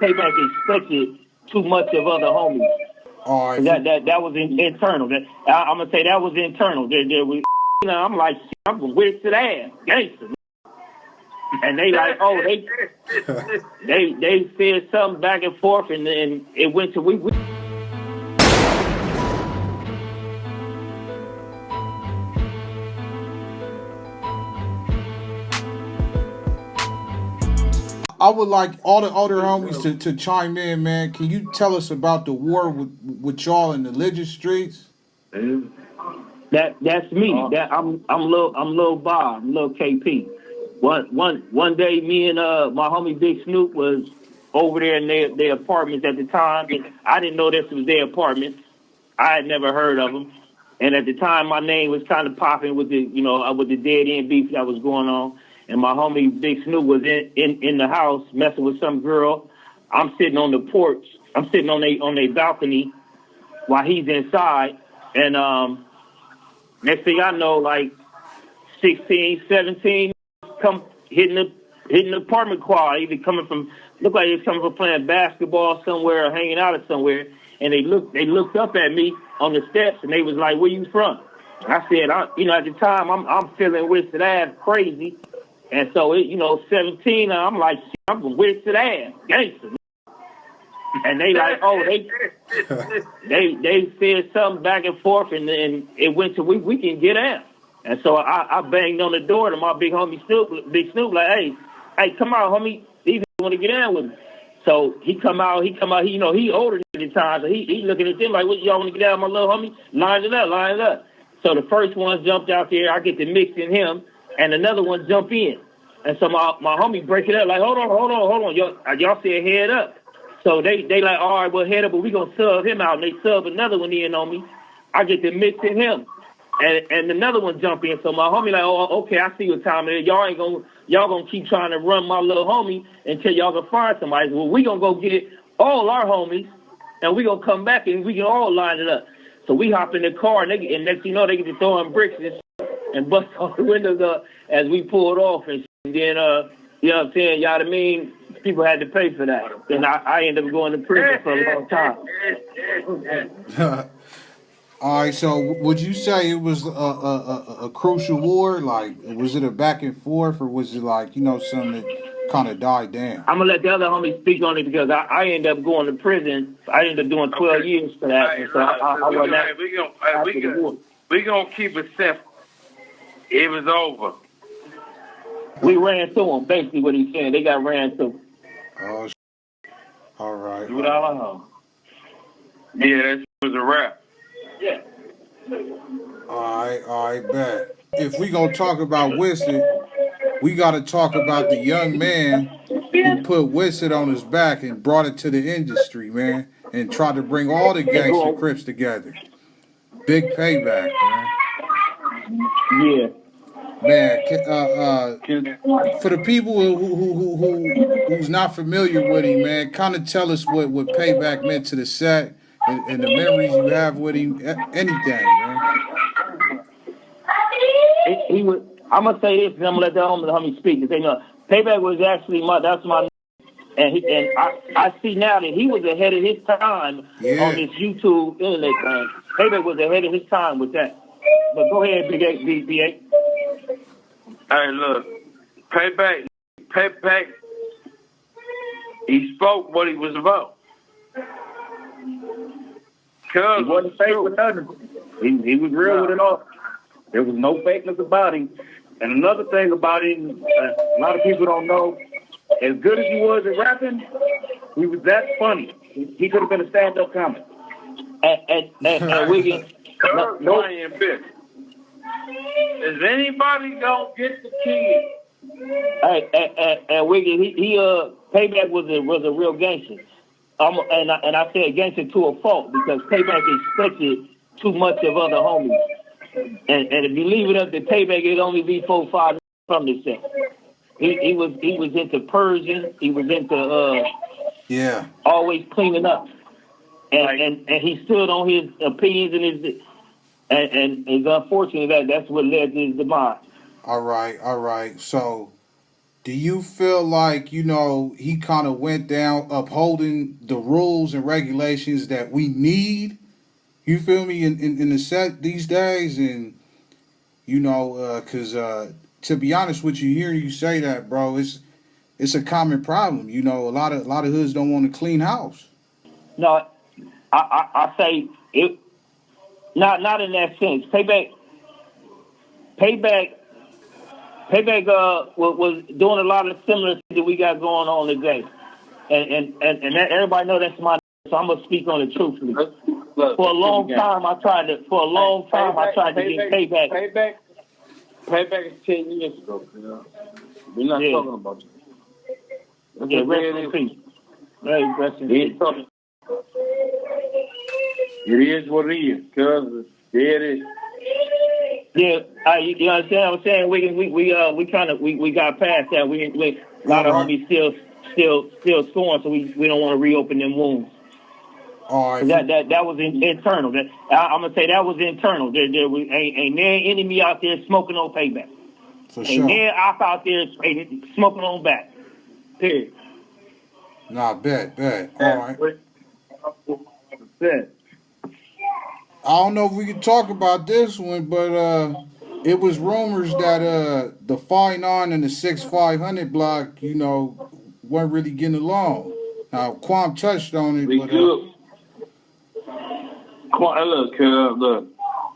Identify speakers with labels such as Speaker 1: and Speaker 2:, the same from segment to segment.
Speaker 1: Payback expected too much of other homies.
Speaker 2: All right.
Speaker 1: That was internal. I'm gonna say that was internal. There was, I'm like, I'm gonna Whitsett ass, gangster. And they like, oh, they said something back and forth, and then it went to we.
Speaker 2: I would like all the other homies to chime in, man. Can you tell us about the war with y'all in the Ligget streets?
Speaker 1: That's me. I'm little Bob, little KP. One day, me and my homie Big Snoop was over there in their apartments at the time. I didn't know this was their apartments. I had never heard of them. And at the time, my name was kind of popping with the dead end beef that was going on. And my homie Big Snoop was in the house messing with some girl. I'm sitting on the porch. I'm sitting on a balcony while he's inside. And next thing I know, like 16, 17, come hitting the apartment quad, either looked like it's coming from playing basketball somewhere or hanging out at somewhere. And they looked up at me on the steps and they was like, "Where you from?" I said, at the time I'm feeling Whitsett ass crazy. And so, 17, I'm like, I'm going to Whitsett ass, gangster. And they like, oh, they said something back and forth, and then it went to we can get out. And so I banged on the door to my big homie Big Snoop, like, hey, come out, homie. These want to get out with me. So he come out. He older at the time, so he looking at them like, what, y'all want to get out, my little homie? Line it up. So the first one jumped out there. I get to mix in him. And another one jump in. And so my homie break it up like, hold on. Y'all said head up. So they like, all right, well, head up, but we going to sub him out. And they sub another one in on me. I get to mix in him. And another one jump in. So my homie like, oh, okay, I see what time it is. Y'all going to keep trying to run my little homie until y'all can find somebody. Well, we going to go get all our homies, and we going to come back, and we can all line it up. So we hop in the car, and next thing you know, they get to throwing bricks and bust all the windows up as we pulled off. And then, you know what I'm saying? Y'all, I mean, people had to pay for that. And I ended up going to prison for a long time.
Speaker 2: All right, so would you say it was a crucial war? Like, was it a back and forth, or was it like, something that kind of died down?
Speaker 1: I'm going to let the other homies speak on it because I ended up going to prison. I ended up doing 12 years for that.
Speaker 3: Hey,
Speaker 1: so
Speaker 3: we're going to keep it simple. It was over.
Speaker 1: We ran through them, basically what he's saying. They got ran through.
Speaker 2: Oh, all right.
Speaker 3: Yeah, that was a wrap.
Speaker 1: Yeah.
Speaker 2: All right, bet. If we gonna talk about Whitsett, we gotta talk about the young man who put Whitsett on his back and brought it to the industry, man, and tried to bring all the gangster Crips together. Big Payback, man.
Speaker 1: Yeah.
Speaker 2: Man, for the people who's not familiar with him, man, kind of tell us what Payback meant to the set and the memories you have with him, anything, man.
Speaker 1: He was. I'm gonna say this, and I'm gonna let the homie speak. They know Payback was actually that's my, and I see now that he was ahead of his time on this YouTube internet thing. Payback was ahead of his time with that. But go ahead, Big A.
Speaker 3: Hey, look, Payback, he spoke what he was about.
Speaker 4: He wasn't fake with nothing. He was real with it all. There was no fakeness about him. And another thing about him, a lot of people don't know, as good as he was at rapping, he was that funny. He could have been a stand-up comic.
Speaker 1: And Wiggins,
Speaker 3: no. Is anybody gonna get the kid?
Speaker 1: And Wiggins, he Payback was a real gangster. And I said gangster to a fault because Payback expected too much of other homies. And if you leave it up to Payback, it'd only be 4 or 5 from the set. He was into purging. He was into always cleaning up. And he stood on his opinions and it's unfortunate that's what led to his demise.
Speaker 2: All right. So Do you feel like, you know, he kind of went down upholding the rules and regulations that we need? You feel me in the set these days, and you know, cause to be honest with you, hearing you say that, bro, it's a common problem. You know, a lot of hoods don't want a clean house.
Speaker 1: No, I say it. Not in that sense. Payback. Payback was doing a lot of similar things that we got going on today, and that, everybody know that's my. So I'm gonna speak on it truthfully.
Speaker 3: Look,
Speaker 1: For a long time, I tried to. For a long time, I tried to get payback.
Speaker 3: Payback is 10 years ago. You know? We're not talking about you.
Speaker 1: Yeah, rest in peace. Rest in peace.
Speaker 3: It is what it is, cuz there it is.
Speaker 1: Yeah, you understand what I'm saying? We kind of we got past that. We a lot of homies still scoring, so we don't want to reopen them wounds.
Speaker 2: All right.
Speaker 1: That was internal. I'm gonna say that was internal. There ain't there enemy out there smoking on payback.
Speaker 2: For
Speaker 1: Ain't
Speaker 2: sure.
Speaker 1: there op out there smoking on back. Period.
Speaker 2: Nah, bet. All right. I don't know if we can talk about this one, but it was rumors that the 5-9 and the 6-500 block, you know, weren't really getting along. Now Quam touched on it,
Speaker 3: We
Speaker 2: but
Speaker 3: good. Look,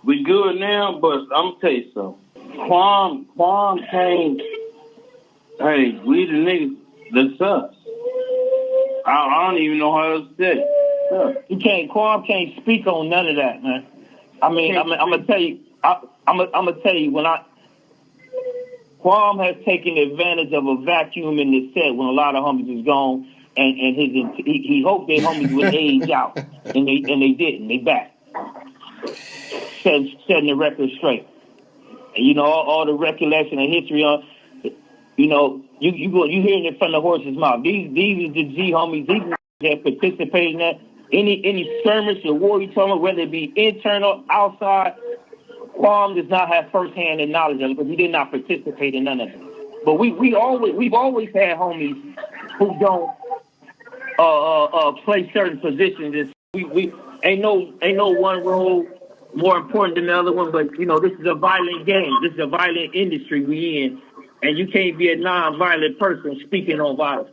Speaker 3: we good now, but I'm gonna tell you something. Quam came. Hey, we the niggas that's us. I don't even know how else to say it.
Speaker 1: Quam can't speak on none of that, man. I mean, I'm gonna tell you. I'm gonna tell you when Quam has taken advantage of a vacuum in the set when a lot of homies is gone, and he hoped their homies would age out, and they didn't. They back, setting the record straight. And you know all the recollection and history on. You know you hearing it from the horse's mouth. These are the G homies. These that participate in that. Any skirmish or war you talking about, whether it be internal, outside, Quam does not have firsthand knowledge of it because he did not participate in none of it. But we've always had homies who don't play certain positions. And we ain't no one role more important than the other one. But you know, this is a violent game. This is a violent industry we in, and you can't be a non-violent person speaking on violence.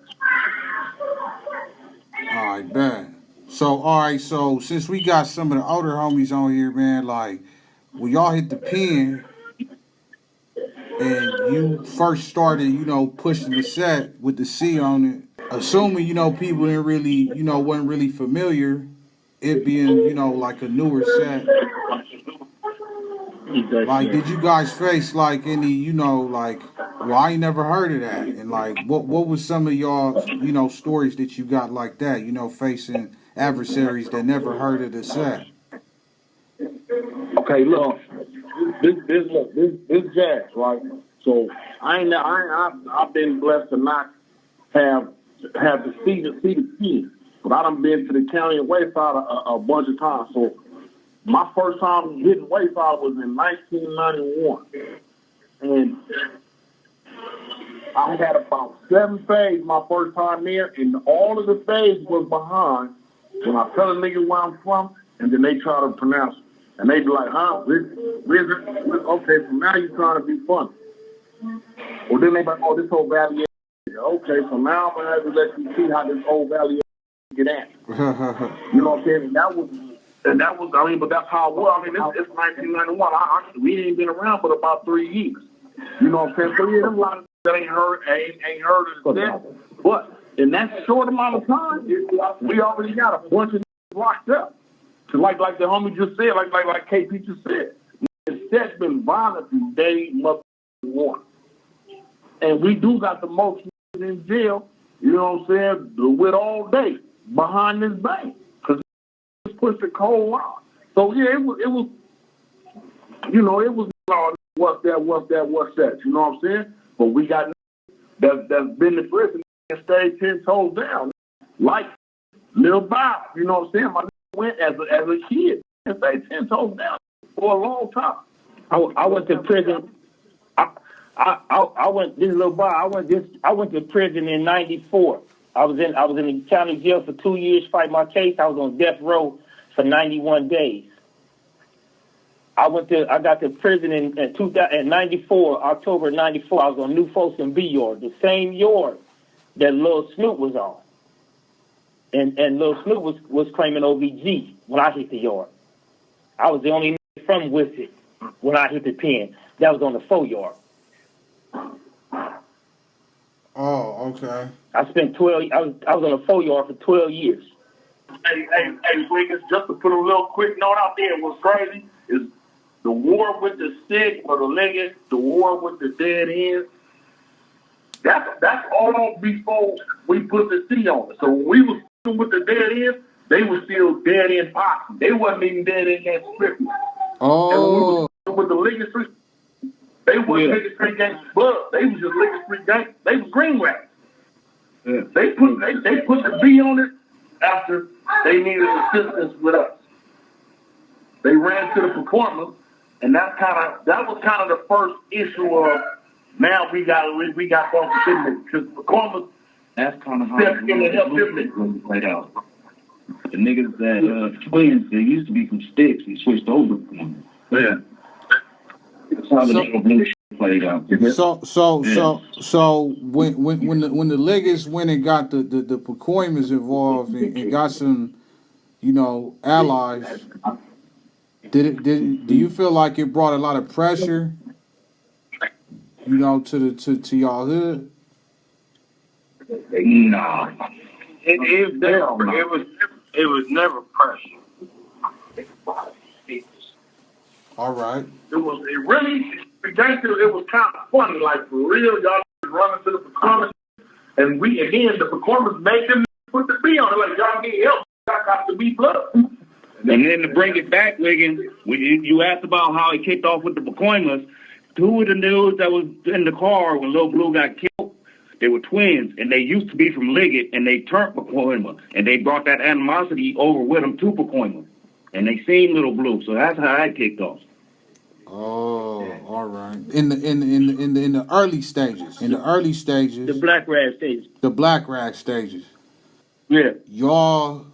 Speaker 2: all right, bet. So since we got some of the older homies on here, man, like when y'all hit the pen and you first started, you know, pushing the set with the C on it, assuming, you know, people didn't really, you know, wasn't really familiar, it being, you know, like a newer set. Like, did you guys face like any, you know, like, well, I ain't never heard of that, and like, what was some of y'all, you know, stories that you got like that, you know, facing adversaries that never heard of the set?
Speaker 5: Okay, look, this jazz, right? So I've been blessed to not have to see the kids, but I done been to the county and Wayside a bunch of times. So my first time hitting Wayside was in 1991, and I had about 7 fades my first time there, and all of the fades was behind when I tell a nigga where I'm from, and then they try to pronounce it. And they be like, huh, Wizard? Okay, so now you're trying to be funny. Well, then they be like, oh, this whole valley. Okay, so now I'm going to have to let you see how this whole valley get at. You know what I'm saying? And that was, I mean, but that's how it was. I mean, it's 1991. We ain't been around but about 3 years. You know what I'm saying? So yeah, there's a lot of that ain't heard of this. But in that short amount of time, we already got a bunch of locked up. Like the homie just said, like KP just said, the set's been violent from day one. And we do got the most in jail, you know what I'm saying, with all day behind this bank. Because just pushed the cold out. So yeah, it was you know, it was what's that, you know what I'm saying? But we got that's been in prison and stayed 10 toes down. Like Lil Bob, you know what I'm saying? My went as a kid and stayed 10 toes down for a long time.
Speaker 1: I went to prison. I I went this little boy. I went to prison in '94. I was in the county jail for 2 years fighting my case. I was on death row for 91 days. I got to prison in '94, October '94. I was on New Folsom B yard, the same yard that Lil Snoop was on. And Lil Snoop was claiming OVG when I hit the yard. I was the only nigga from Whitsett when I hit the pen. That was on the 4 yard.
Speaker 2: Oh, okay.
Speaker 1: I spent 12. I was on the 4 yard for 12 years.
Speaker 5: Hey, Wiggins, just to put a little quick note out there, what's crazy is the war with the stick or the Ligget, the war with the dead ends. That's all before we put the C on it. So when we was with the dead ends, they were still dead end posse. They wasn't even dead end that script.
Speaker 2: Oh.
Speaker 5: And when we was with the Ligget Street, they wasn't Ligget Street gang blood. They was just Ligget Street gang. They was green rats. Yeah. They put the B on it after they needed assistance with us. They ran to the performance, and that was kind of the first issue of now we got off the because performance.
Speaker 4: That's kind of how it played out. The niggas that twins, they used to be from sticks. He switched over to them. Yeah. That's how the nigga shit played out.
Speaker 2: So when the Liggets went and got the Pacoimas involved and got some, allies, do you feel like it brought a lot of pressure, to y'all hood?
Speaker 3: No. It was never pressure.
Speaker 2: All right.
Speaker 5: It was kind of funny, like for real, y'all running to the performance, and the performance made them put the B on it, like y'all need help, y'all got to be blood.
Speaker 4: And then to bring it back, Wiggins, you asked about how it kicked off with the Pacoimas. Two of the dudes that was in the car when Lil Blue got killed, they were twins, and they used to be from Ligget, and they turned Pacoima, and they brought that animosity over with them to Pacoima, and they seen Lil Blue, so that's how that kicked off.
Speaker 2: Oh, all right. In the early stages,
Speaker 1: the black rag stages.
Speaker 2: Yeah, y'all,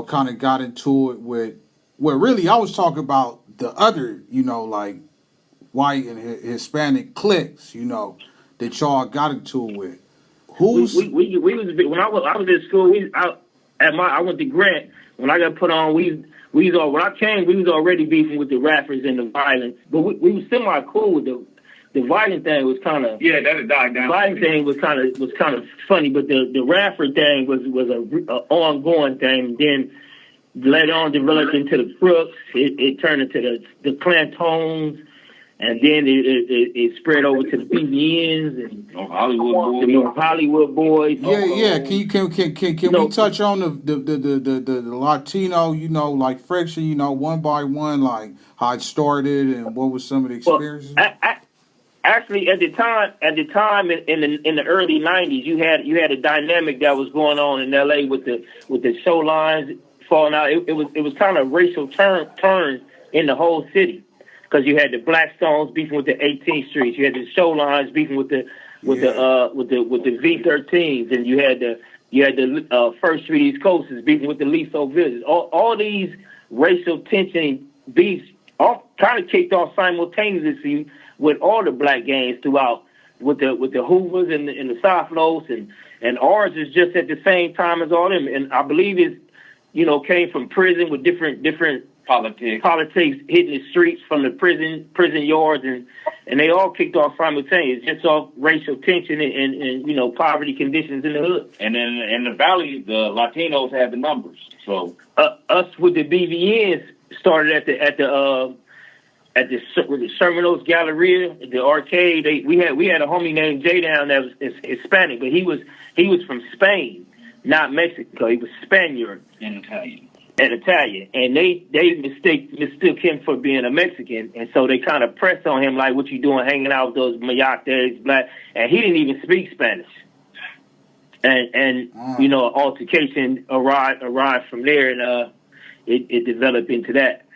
Speaker 2: kind of got into it with. Well, really, I was talking about the other, like white and Hispanic cliques, that y'all got into it with. Who's
Speaker 1: we was when I was in school. I went to Grant. When I got put on, when I came, we was already beefing with the rappers and the violence, but we was semi cool with the violent thing. Was kind of
Speaker 4: that had died down.
Speaker 1: The violent thing was kind of funny, but the rapper thing was a ongoing thing. And then later on developed into the Crooks. It turned into the Clantones. And then it spread over to the BBNs and Hollywood boys.
Speaker 2: Yeah. Can we touch on the Latino, like friction, one by one, like how it started and what was some of the experiences?
Speaker 1: Well, actually, at the time in the early '90s, you had a dynamic that was going on in LA with the show lines falling out. It was kind of racial turns in the whole city. Because you had the Blackstones beefing with the 18th Streets, you had the show lines beefing with the V13s, and you had the First Street East Coasters beefing with the Lethal Villages. All these racial tension beefs all kind of kicked off simultaneously with all the black gangs throughout, with the Hoovers and the South Los, and ours is just at the same time as all them. And I believe it's came from prison with different politics hitting the streets from the prison yards, and they all kicked off simultaneously, just off racial tension and poverty conditions in the hood.
Speaker 4: And then in the valley, the Latinos had the numbers. So
Speaker 1: us with the BVNs started at the Sherman Oaks Galleria, the arcade. We had a homie named Jay down that was Hispanic, but he was from Spain, not Mexico. He was Spaniard
Speaker 4: and
Speaker 1: Italian, and they mistook him for being a Mexican, and so they kind of pressed on him like, "What you doing, hanging out with those mayates, black?" And he didn't even speak Spanish, and altercation arrived from there, and it developed into that.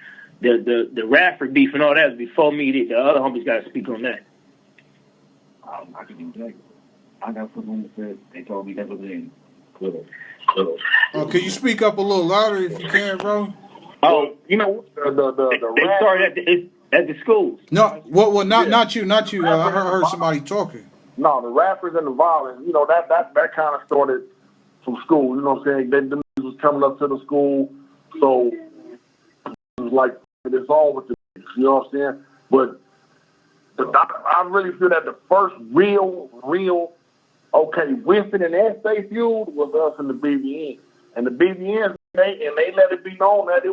Speaker 1: The Radford beef and all that was before me. The other homies got to speak on that.
Speaker 4: I could do that. I got put on the set. They told me that was in.
Speaker 2: Can you speak up a little louder if you can, bro?
Speaker 1: Oh,
Speaker 5: You know,
Speaker 1: they started at the schools.
Speaker 2: No, well, not you. I heard somebody talking.
Speaker 5: No, the rappers and the violence, you know, that kind of started from school. You know what I'm saying? They was coming up to the school, so it was like it's all with the, you know what I'm saying? But I really feel that the first real, okay, Winston and S.A. feud was us and the BBN. And the BBN, they let it be known that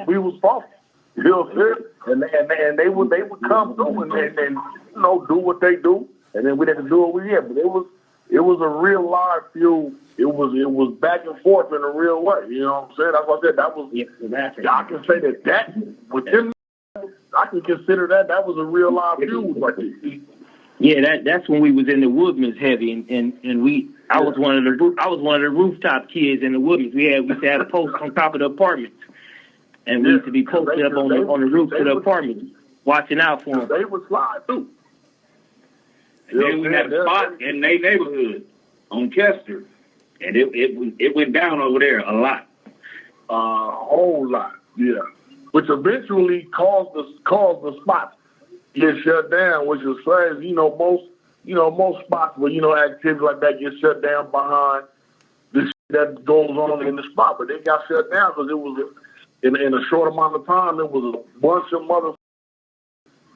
Speaker 5: we was funky. You know what I'm saying? And they would come through and you know, do what they do, and then we didn't do what we did. But it was a real live feud. It was back and forth in a real way. You know what I'm saying? That's what I said. That was I can say that with them. I can consider that was a real live feud right there.
Speaker 1: Yeah, that's when we was in the Woodmans heavy, and I was one of the rooftop kids in the Woodmans. We used to have posts on top of the apartments, and we used to be posted up on the roofs of the apartments, watching out for them.
Speaker 5: They would slide too.
Speaker 4: And then we had a spot in their neighborhood on Chester, and it went down over there a lot,
Speaker 5: a whole lot, yeah. Which eventually caused the spots get shut down, which is crazy. Most spots where activities like that get shut down behind the shit that goes on in the spot, but they got shut down because it was in a short amount of time. It was a bunch of mother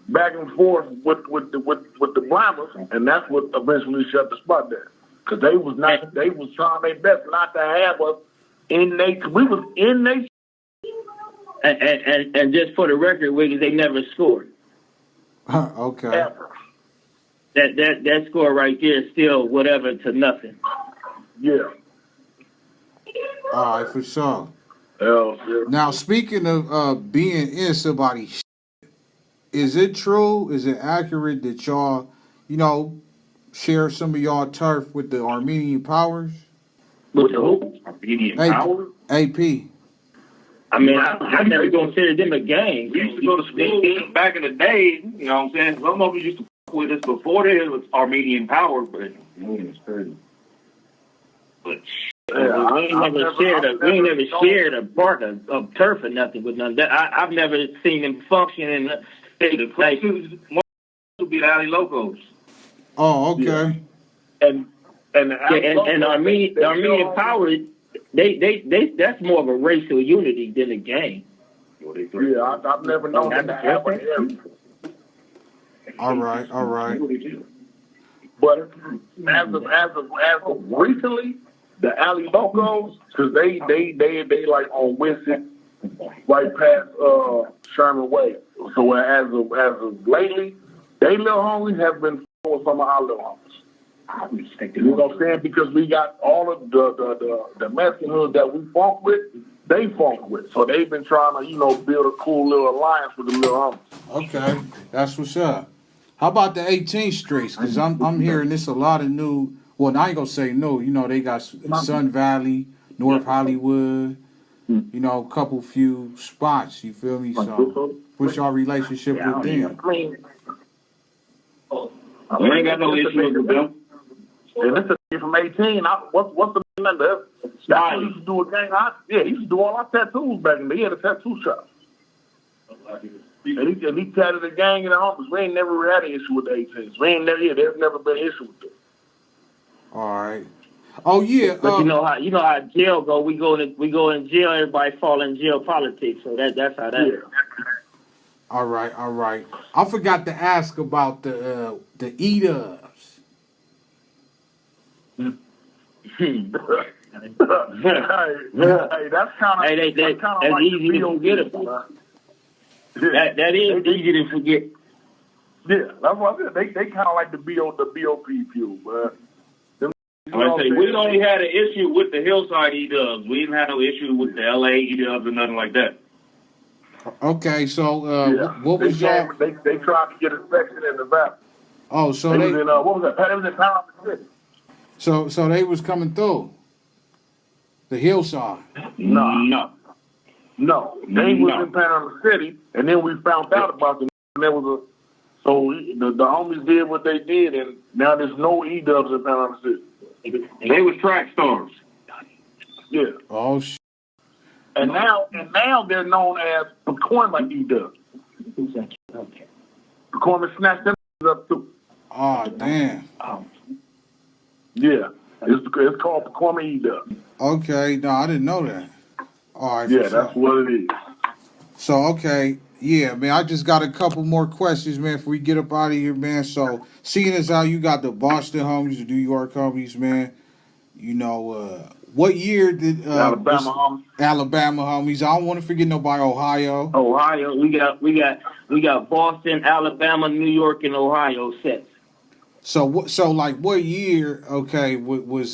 Speaker 5: back and forth with the Brahmas, and that's what eventually shut the spot down. Because they was trying their best not to have us in we was in they.
Speaker 1: And just for the record, Wiggins, they never scored.
Speaker 2: Okay.
Speaker 5: Ever.
Speaker 1: That score right there is still whatever to nothing.
Speaker 5: Yeah.
Speaker 2: All right, for sure.
Speaker 5: Yeah.
Speaker 2: Now, speaking of being in somebody's shit, is it true? Is it accurate that y'all, share some of y'all turf with the Armenian powers?
Speaker 1: With the who?
Speaker 4: Armenian power?
Speaker 2: AP.
Speaker 1: I mean, I never considered them a gang.
Speaker 4: We used to go to school back in the day, you know what I'm saying? Some of us used to fuck with us before there was Armenian power, but it's crazy. But
Speaker 1: we ain't never shared a part of turf or nothing with none of that. I've never seen them function in
Speaker 4: the closest would be the Alley Locos.
Speaker 2: Oh, okay.
Speaker 5: Yeah. And
Speaker 1: Armenian power, they that's more of a racial unity than a gang.
Speaker 5: Yeah, I've never known that to happen.
Speaker 2: All right.
Speaker 5: But as of recently, the Alley Locos, because they like on Whitsett, right past Sherman Way. So as of lately, they little homies have been with some of our little homies. You know what I'm saying? Because we got all of the Mexican hoods that we funk with, they funk with. So they've been trying to, build a cool little alliance with the little homies.
Speaker 2: Okay, that's what's up. How about the 18th Streets? Because I'm hearing this a lot of new. Well, I ain't gonna say new. They got Sun Valley, North Hollywood. A couple few spots. You feel me? So, what's your relationship with them?
Speaker 4: We ain't got no issues with them.
Speaker 5: And this is from 18. What's the name of that? He used to do a gang. He used to do all our tattoos back in the day. He had a tattoo shop. And he tatted the gang in the office. We ain't never had an issue with the 18s. There's never been an issue with them.
Speaker 2: All right. Oh yeah.
Speaker 1: But you know how jail go. We go in jail. Everybody fall in jail politics. So that's how that.
Speaker 5: Yeah.
Speaker 2: All right. I forgot to ask about the E-Dubs.
Speaker 5: Hey, that's kind of
Speaker 1: that's easy to forget about. That is easy to forget.
Speaker 5: Yeah, that's what I said. They kind of like the BOP feud, but
Speaker 4: we only had an issue with the Hillside E-Dubs. We didn't have no issue with the LA E-Dubs or nothing like that.
Speaker 2: Okay, so what was y'all?
Speaker 5: They tried to get a section in the valley.
Speaker 2: Oh, so
Speaker 5: they was in what was that? It was in Panama City.
Speaker 2: So they was coming through the Hillside.
Speaker 5: No. They was in Panama City, and then we found out about them. And there was So the homies did what they did, and now there's no E-dubs in Panama City.
Speaker 3: They was track stars.
Speaker 5: Yeah.
Speaker 2: Oh shit.
Speaker 5: And now they're known as Pacoima E-dubs. Pacoima snatched them up too.
Speaker 2: Oh damn.
Speaker 5: Yeah. It's called Pacoima E-dubs.
Speaker 2: Okay, no, I didn't know that. All right,
Speaker 5: Yeah,
Speaker 2: for
Speaker 5: that's
Speaker 2: sure.
Speaker 5: what it is.
Speaker 2: So okay, yeah, man. I just got a couple more questions, man, before we get up out of here, man. So seeing as how you got the Boston homies, the New York homies, man, you know, what year did
Speaker 5: Alabama homies.
Speaker 2: Alabama homies? I don't want to forget nobody. Ohio.
Speaker 1: Ohio, we got Boston, Alabama, New York, and Ohio sets.
Speaker 2: So what year? Okay, was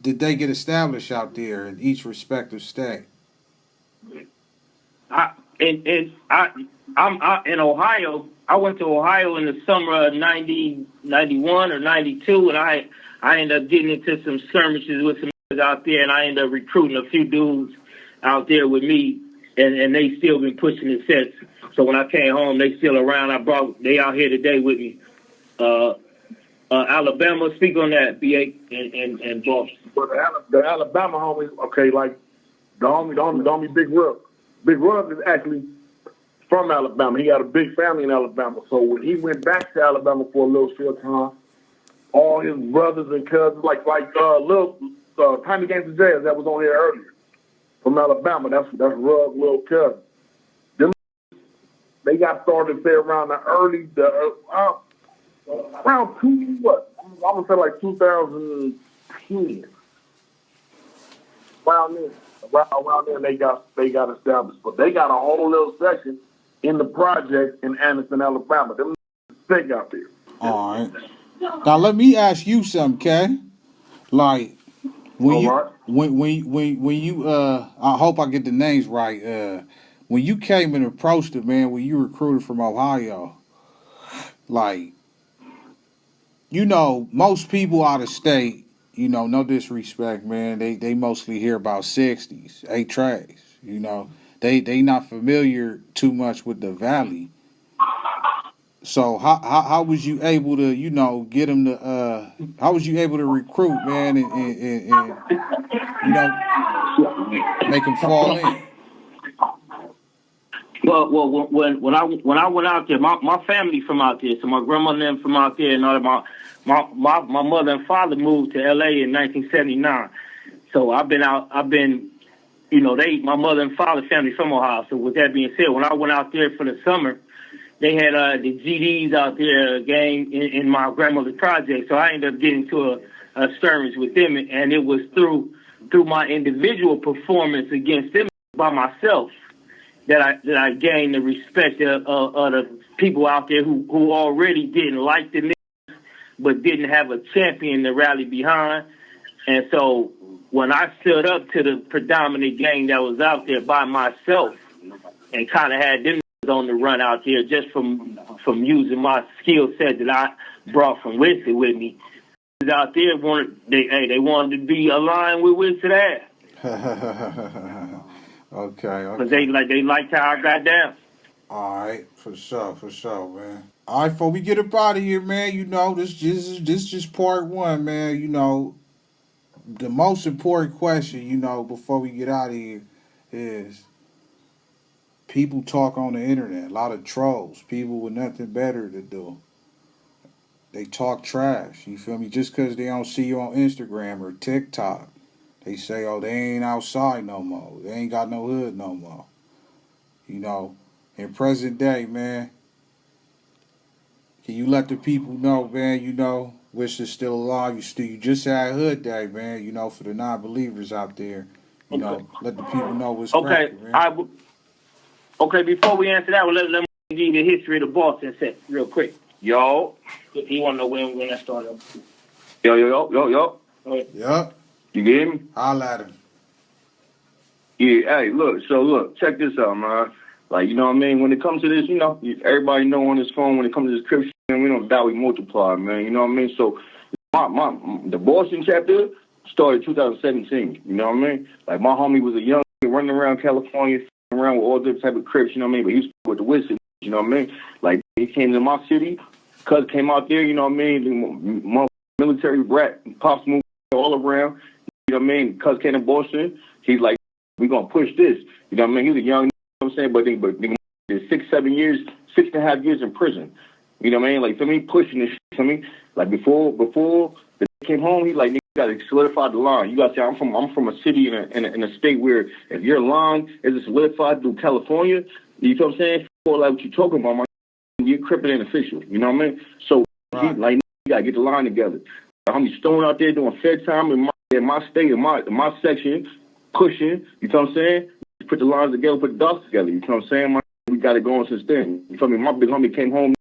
Speaker 2: did they get established out there in each respective state?
Speaker 1: I'm in Ohio. I went to Ohio in the summer of 91 or 92, and I ended up getting into some skirmishes with some out there, and I ended up recruiting a few dudes out there with me, and they still been pushing the sets. So when I came home, they still around. They out here today with me. Alabama, speak on that, BA and Boston.
Speaker 5: But the Alabama homies, okay, like the homie Big Rub. Big Rub is actually from Alabama. He got a big family in Alabama. So when he went back to Alabama for a little short time, all his brothers and cousins, like little Tiny Gangsta Jazz that was on here earlier from Alabama. That's Rub's little cousin. Them they got started there around around I would say like 2010. Around then they got established, but they got a whole little section in the project in Anderson, Alabama. Them thick out there.
Speaker 2: All right. Now let me ask you something, Kay. Like when you I hope I get the names right. When you came and approached it, man, when you recruited from Ohio, like, you know, most people out of state, you know, no disrespect, man, they mostly hear about 60s, 8 tracks, you know. They not familiar too much with the Valley. So how was you able to, you know, get them to how was you able to recruit, man, and you know, make them fall in?
Speaker 1: Well, when I went out there, my family from out there, so my grandmother and them from out there, and all of my mother and father moved to L.A. in 1979. So I've been, you know, my mother and father family from Ohio. So with that being said, when I went out there for the summer, they had the GDs out there game in my grandmother's project. So I ended up getting to a skirmish with them, and it was through my individual performance against them by myself that I gained the respect of the people out there who already didn't like the niggas, but didn't have a champion to rally behind. And so when I stood up to the predominant gang that was out there by myself and kind of had them on the run out there just from using my skill set that I brought from Whitsett with me, out there they wanted to be aligned with Whitsett ass.
Speaker 2: Okay.
Speaker 1: Because they liked how I got down.
Speaker 2: All right, for sure, man. All right, before we get up out of here, man, you know, this just part one, man. You know, the most important question, you know, before we get out of here is people talk on the internet, a lot of trolls, people with nothing better to do. They talk trash, you feel me? Just because they don't see you on Instagram or TikTok. They say, oh, they ain't outside no more. They ain't got no hood no more. You know, in present day, man, can you let the people know, man, you know, which is still alive? You just had hood day, man, you know, for the non-believers out there. You know, let the people know what's cracking, man.
Speaker 1: Okay, before we answer that, let me give you the history of the Boston set real quick.
Speaker 3: Yo.
Speaker 1: You want to know when that started?
Speaker 3: Yo.
Speaker 2: Yep.
Speaker 3: You get me?
Speaker 2: Holla at him.
Speaker 3: Yeah, hey, look, check this out, man. Like, you know what I mean? When it comes to this, you know, everybody know on this phone, when it comes to this crib, we don't doubt we multiply, man. You know what I mean? So, the Boston chapter started 2017. You know what I mean? Like, my homie was a young running around California, around with all different type of crips, you know what I mean? But he was with the Whitsett.
Speaker 4: You know what I mean? Like, he came to my city, cuz came out there, you know what I mean? Military rat, pops moving all around. You know what I mean? Cuz came to Boston. He's like, we gonna push this. You know what I mean? He's a young, you know what I'm saying? But nigga, 6-7 years, 6.5 years in prison. You know what I mean? Like, for me, pushing this shit, for me, like, before the came home, he like, nigga, you gotta solidify the line. You gotta say, I'm from a city in a state where if your line is solidified through California, you know what I'm saying? For like what you talking about, my you're crippling official. You know what I mean? So he like, you gotta get the line together. I'm Stone out there doing Fed time in my state, in my section, pushing. You know what I'm saying? Put the lines together, put the dots together. You know what I'm saying? We got it going since then. You feel me? My big homie came home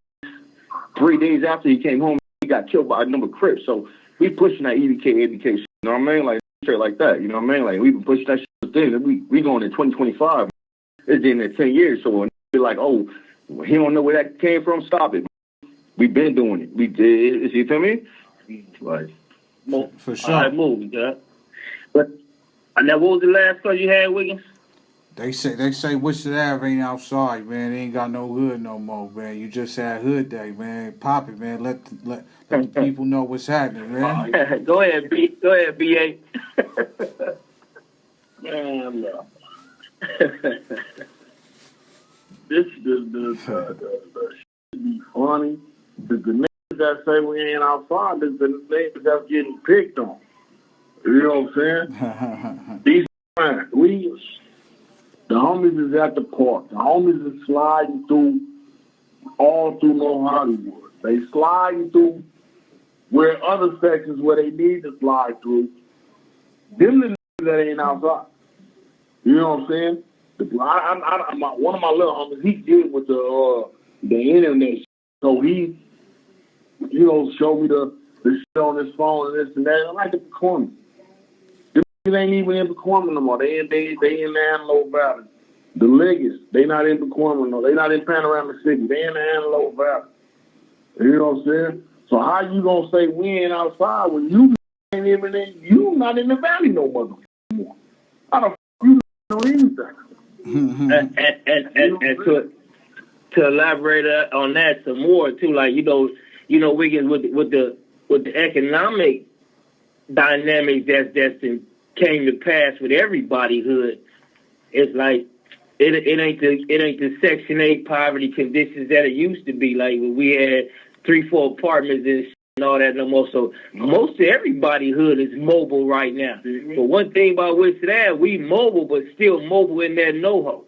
Speaker 4: 3 days after he came home. He got killed by a number of Crips. So we pushing that EDK shit. You know what I mean? Like straight like that. You know what I mean? Like we been pushing that shit since then. We going in 2025. It's in 10 years. So when be like, oh, he don't know where that came from. Stop it. We been doing it. We did. You feel me? Like,
Speaker 2: for sure.
Speaker 1: All right, move, yeah. But now, what was the last call you had, Wiggins?
Speaker 2: They say Whitsett Ave ain't outside, man. They ain't got no hood no more, man. You just had hood day, man. Pop it, man. Let the people know what's happening, man.
Speaker 1: Go ahead, BA. Man, look.
Speaker 5: This the be funny. The niggas that say we ain't outside is the niggas that's getting picked on. You know what I'm saying? These the homies is at the park. The homies is sliding through all through North Hollywood. They sliding through where other sections where they need to slide through. Them the niggas that ain't outside. You know what I'm saying? One of my little homies, he did with the internet. So he, you know, showed me the shit on his phone and this and that. I like the performance. They ain't even in Pacoima no more. They in Antelope Valley. The Liggets, they not in Pacoima no more. They not in Panorama City. They in the Antelope Valley. You know what I'm saying? So how you gonna say we ain't outside when you ain't even you not in the valley no more? How the f you know anything?
Speaker 1: And to elaborate on that some more too, like you know, Wiggins with the economic dynamic that's came to pass with everybody hood. It's like it ain't the Section 8 poverty conditions that it used to be. Like when we had 3-4 apartments and all that no more. So most of everybody hood is mobile right now. But one thing about Whitsett Ave, we mobile, but still mobile in that no-ho.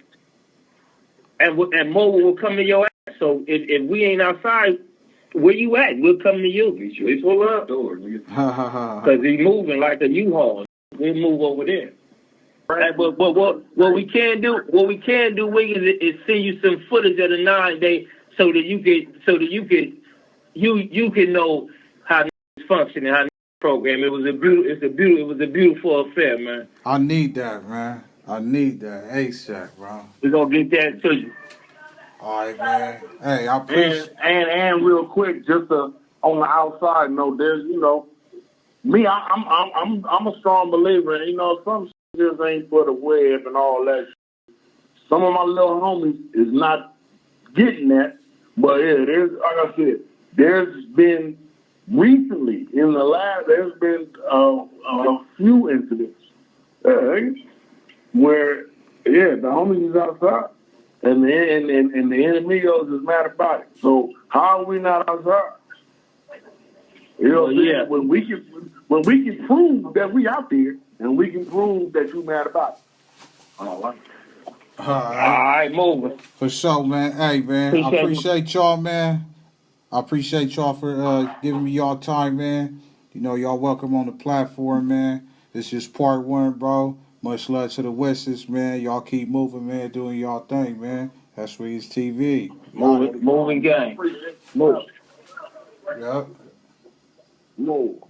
Speaker 1: And mobile will come to your ass. So if we ain't outside, where you at? We'll come to you. We pull up doors. Because he's moving like a U-Haul. We'll move over there. Right. But what we can do, Wiggins, is send you some footage of the 9-day so that you can know how it's functioning, how it's program. It was a beautiful affair, man.
Speaker 2: I need that, man. I need that ASAP, bro.
Speaker 1: We're gonna get that to you.
Speaker 2: All right, man. Hey, I appreciate.
Speaker 5: And real quick, just on the outside note, there's me. I'm a strong believer. And, some shit just ain't for the web and all that. Some of my little homies is not getting that, but yeah, there's like I said, there's been recently there's been a few incidents where the homies is outside. And the enemigos is mad about it. So how are we not outside? You know what I'm saying? When we can prove that we out there and we can prove that you mad about it. All
Speaker 1: right, moving.
Speaker 2: For sure, man. Hey, man, I appreciate y'all, man. I appreciate y'all for giving me y'all time, man. Y'all welcome on the platform, man. This is part 1, bro. Much love to the Westies, man. Y'all keep moving, man, doing y'all thing, man. S.WigginsTV.
Speaker 1: Moving game. Move.
Speaker 2: Yep.
Speaker 5: Move.